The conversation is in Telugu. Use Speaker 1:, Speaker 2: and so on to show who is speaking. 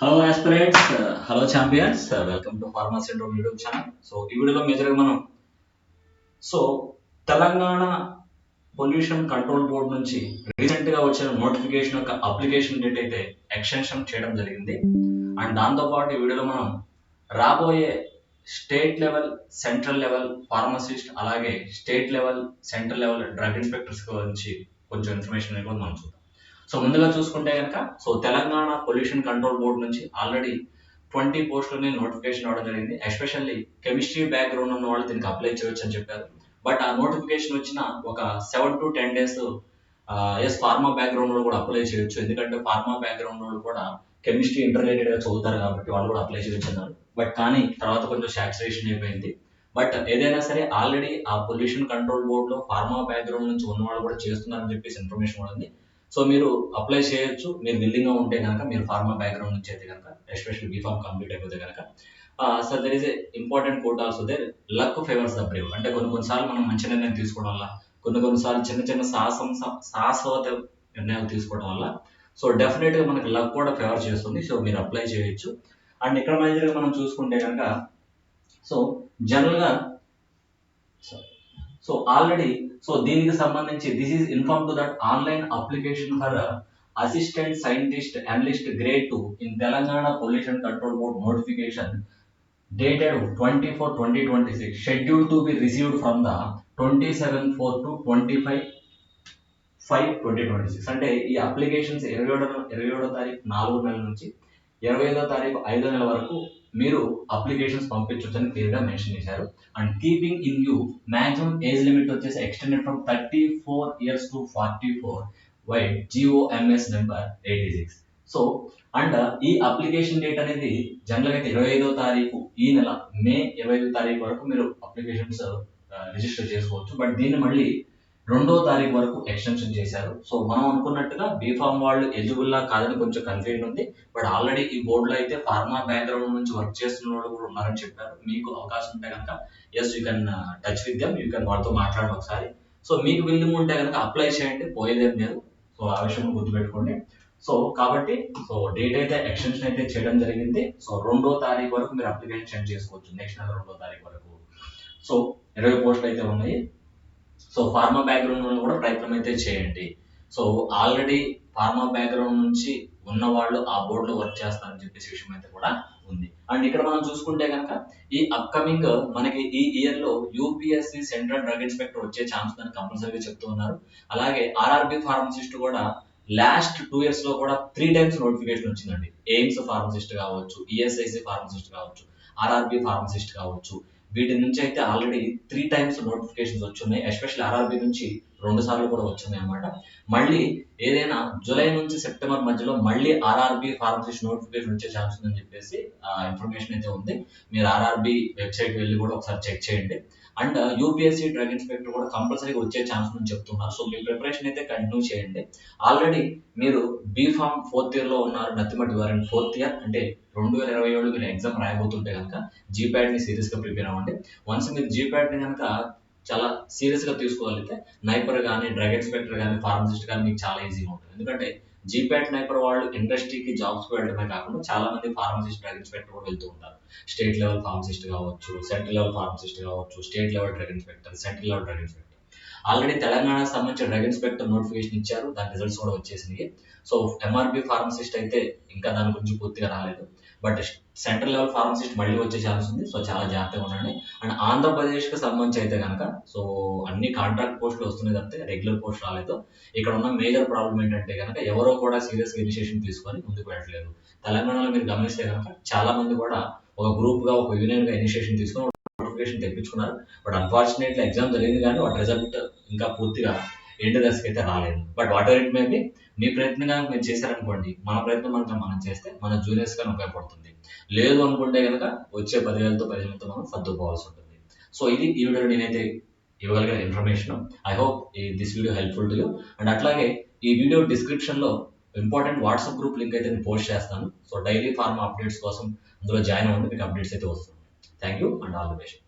Speaker 1: Hello aspirants, hello champions, welcome to pharma syndrome YouTube channel. So ఈ వీడియోలో మేజర్గా మనం so Telangana pollution control board నుంచి రీసెంట్ గా వచ్చిన నోటిఫికేషన్ యొక్క అప్లికేషన్ డేట్ అయితే ఎక్స్టెన్షన్ చేయడం జరిగింది. అండ్ దాంతోపాటు ఈ వీడియోలో మనం రాబోయే state level, central level pharmacist, అలాగే state level, central level drug inspectors గురించి కొంచెం ఇన్ఫర్మేషన్ అనేది మనం చూద్దాం. సో ముందుగా చూసుకుంటే కనుక తెలంగాణ పొల్యూషన్ కంట్రోల్ బోర్డ్ నుంచి ఆల్రెడీ 20 పోస్టులని నోటిఫికేషన్ రావడం జరిగింది. ఎస్పెషల్లీ కెమిస్ట్రీ బ్యాక్గ్రౌండ్ ఉన్న వాళ్ళు దీనికి అప్లై చేయొచ్చు అని చెప్పారు. బట్ ఆ నోటిఫికేషన్ వచ్చిన ఒక 7 to 10 days ఫార్మా బ్యాక్గ్రౌండ్ వాళ్ళు కూడా అప్లై చేయొచ్చు. ఎందుకంటే ఫార్మా బ్యాక్గ్రౌండ్ వాళ్ళు కూడా కెమిస్ట్రీ ఇంటర్మీడియట్ గా చదువుతారు కాబట్టి వాళ్ళు కూడా అప్లై చేయొచ్చు అన్నారు. బట్ కానీ తర్వాత కొంచెం సాచురేషన్ అయిపోయింది. బట్ ఏదైనా సరే ఆల్రెడీ ఆ పొల్యూషన్ కంట్రోల్ బోర్డ్ లో ఫార్మా బ్యాక్గ్రౌండ్ నుంచి ఉన్న వాళ్ళు కూడా చేస్తున్నారని చెప్పేసి ఇన్ఫర్మేషన్ కూడా ఉంది. సో మీరు అప్లై చేయొచ్చు, మీరు విల్లింగ్ గా ఉంటే కనుక, మీరు ఫార్మా బ్యాక్గ్రౌండ్ నుంచి అయితే కనుక, ఎస్పెషల్లీ బీఫామ్ కంప్లీట్ అయిపోతే కనుక. So there is a important quote also there, luck favours the brave. అంటే కొన్నిసార్లు మనం మంచి నిర్ణయం తీసుకోవడం వల్ల, కొన్నిసార్లు చిన్న చిన్న సాహసవత నిర్ణయాలు తీసుకోవడం వల్ల సో డెఫినెట్ గా మనకి లక్ కూడా ఫేవర్ చేస్తుంది. సో మీరు అప్లై చేయొచ్చు. అండ్ ఇక్కడ మేజర్ గా మనం చూసుకుంటే కనుక సో జనరల్ గా ఆల్రెడీ దీనికి సంబంధించి this is inform to that online application for assistant scientist analyst grade 2 in Telangana pollution control board notification dated 24/2026 scheduled to be received from the 27/4 to 25/5/2026. అంటే ఈ అప్లికేషన్స్ 27వ తారీఖు 4వ నెల నుంచి 25వ తారీఖు 5వ నెల వరకు మీరు అప్లికేషన్స్ పంపించవచ్చు అని క్లియర్ గా మెన్షన్ చేశారు. And keeping in view maximum age limit వచ్చేసి extended from 34 years to 44 vide GOMS number 86. So and ఈ అప్లికేషన్ డేట్ అనేది జనరల్ అయితే 25వ తారీఖు ఈ నెల మే 25వ తారీఖు వరకు మీరు అప్లికేషన్స్ రిజిస్టర్ చేసుకోవచ్చు. బట్ దీన్ని మళ్ళీ 2వ తారీఖు వరకు ఎక్స్టెన్షన్ చేశారు. సో మనం అనుకున్నట్టుగా బీఫామ్ వాళ్ళు ఎలిజిబుల్ కాదని కొంచెం కన్ఫ్యూజన్ ఉంది. బట్ ఆల్రెడీ ఈ బోర్డులో అయితే ఫార్మా బ్యాక్గ్రౌండ్ నుంచి వర్క్ చేస్తున్న వాళ్ళు కూడా ఉన్నారని చెప్పారు. మీకు అవకాశం ఉంటే కనుక as you can touch with them, you can వాళ్ళతో మాట్లాడండి ఒకసారి. సో మీకు విల్లింగ్ ఉంటే కనుక అప్లై చేయండి, పోయేదేం లేదు. సో ఆ విషయం గుర్తుపెట్టుకోండి. సో కాబట్టి డేట్ అయితే ఎక్స్టెన్షన్ అయితే చేయడం జరిగింది. సో 2వ తారీఖు వరకు మీరు అప్లికేషన్ సెండ్ చేసుకోవచ్చు, నెక్స్ట్ నెల 2వ తారీఖు వరకు. సో 20 పోస్టులు అయితే ఉన్నాయి. సో ఫార్మా బ్యాక్గ్రౌండ్ లో కూడా ప్రయత్నం అయితే చేయండి. సో ఆల్రెడీ ఫార్మా బ్యాక్గ్రౌండ్ నుంచి ఉన్న వాళ్ళు ఆ బోర్డు లో వర్క్ చేస్తారని చెప్పేసి విషయం అయితే కూడా ఉంది. అండ్ ఇక్కడ మనం చూసుకుంటే కనుక ఈ అప్కమింగ్ మనకి ఈ ఇయర్ లో యూపీఎస్సీ సెంట్రల్ డ్రగ్ ఇన్స్పెక్టర్ వచ్చే ఛాన్స్ అని కంపల్సరీగా చెప్తూ ఉన్నారు. అలాగే ఆర్ఆర్బి ఫార్మసిస్ట్ కూడా లాస్ట్ 2 years లో కూడా 3 times నోటిఫికేషన్ వచ్చిందండి. ఎయిమ్స్ ఫార్మసిస్ట్ కావచ్చు, ఈఎస్ఐసి ఫార్మసిస్ట్ కావచ్చు, ఆర్ఆర్బి ఫార్మసిస్ట్ కావచ్చు, వీటి నుంచి అయితే ఆల్రెడీ 3 times నోటిఫికేషన్స్ వచ్చున్నాయి. ఎస్పెషల్లీ ఆర్ఆర్బి నుంచి 2 సార్లు కూడా వచ్చున్నాయి అన్నమాట. మళ్ళీ ఏదైనా జూలై నుంచి సెప్టెంబర్ మధ్యలో మళ్ళీ ఆర్ఆర్బి ఫార్మసిస్ట్ నోటిఫికేషన్ వచ్చే ఛాన్స్ ఉందని చెప్పేసి ఇన్ఫర్మేషన్ అయితే ఉంది. మీరు ఆర్ఆర్బి వెబ్సైట్ వెళ్ళి కూడా ఒకసారి చెక్ చేయండి. అండ్ యూపీఎస్సీ డ్రగ్ ఇన్స్పెక్టర్ కూడా కంపల్సరీగా వచ్చే ఛాన్స్ ఉందని చెప్తున్నారు. సో మీ ప్రిపరేషన్ అయితే కంటిన్యూ చేయండి. ఆల్రెడీ మీరు బీఫామ్ 4th year లో ఉన్నారు, నత్తిమట్టి వారిని 4th year అంటే 2027 మీరు ఎగ్జామ్ రాయబోతుంటే కనుక జీప్యాట్ ని సీరియస్ గా ప్రిపేర్ అవ్వండి. వన్స్ మీరు జీప్యాట్ ని కనుక చాలా సీరియస్ గా తీసుకోగలిగితే నైపర్ కానీ, డ్రగ్ ఇన్స్పెక్టర్ కానీ, ఫార్మసిస్ట్ కానీ మీకు చాలా ఈజీగా ఉంటుంది. ఎందుకంటే జీప్యాట్ నైపర్ వాళ్ళు ఇండస్ట్రీకి జాబ్స్ కు వెళ్ళడమే కాకుండా చాలా మంది ఫార్మసిస్ట్, డ్రగ్ ఇన్స్పెక్టర్ కూడా వెళ్తూ ఉంటారు. స్టేట్ లెవెల్ ఫార్మసిస్ట్ కావచ్చు, సెంట్రల్ లెవెల్ ఫార్మసిస్ట్ కావచ్చు, state level drug inspector, central level drug inspector. Already తెలంగాణకు సంబంధించిన డ్రగ్ ఇన్స్పెక్టర్ నోటిఫికేషన్ ఇచ్చారు, దాని రిజల్ట్స్ కూడా వచ్చేసినాయి. సో ఎంఆర్బి ఫార్మసిస్ట్ అయితే ఇంకా దాని గురించి పూర్తిగా రాలేదు. బట్ సెంట్రల్ లెవెల్ ఫార్మసిస్ట్ మళ్ళీ వచ్చే ఛాన్స్ ఉంది. సో చాలా జాగ్రత్తగా ఉండండి. అండ్ ఆంధ్రప్రదేశ్ కి సంబంధించి అయితే కనుక అన్ని కాంట్రాక్ట్ పోస్టులు వస్తున్నాయి తప్పితే రెగ్యులర్ పోస్ట్ రాలేదు. ఇక్కడ ఉన్న మేజర్ ప్రాబ్లం ఏంటంటే కనుక ఎవరో కూడా సీరియస్ గా ఇనిషియేషన్ తీసుకొని ముందుకు వెళ్ళట్లేదు. తెలంగాణలో మీరు గమనిస్తే కనుక చాలా మంది కూడా ఒక గ్రూప్ గా, ఒక యూనియన్ గా ఇనిషియేషన్ తీసుకొని నోటిఫికేషన్ తెప్పించుకున్నారు. బట్ అన్ఫార్చునేట్లీ ఎగ్జామ్ జరిగింది కానీ వాటి రిజల్ట్ ఇంకా పూర్తిగా ఎండ్ దశకి అయితే రాలేదు. But whatever it may be, మీ ప్రయత్నంగా మీరు చేశారనుకోండి, మన ప్రయత్నం మనం చేస్తే మన జూనియర్స్ కానీ ఉపయోగపడుతుంది. లేదు అనుకుంటే కనుక వచ్చే 10,000తో 15,000తో మనం సర్దుకోవాల్సి ఉంటుంది. సో ఇది ఈ వీడియో నేనైతే ఇవ్వగలిగిన information. I hope this video helpful to you. And అట్లాగే ఈ వీడియో డిస్క్రిప్షన్ లో ఇంపార్టెంట్ వాట్సాప్ గ్రూప్ లింక్ అయితే నేను పోస్ట్ చేస్తాను. సో డైలీ ఫార్మా అప్డేట్స్ కోసం అందులో జాయిన్ అవ్వండి, మీకు అప్డేట్స్ అయితే వస్తుంది. Thank you and all the best.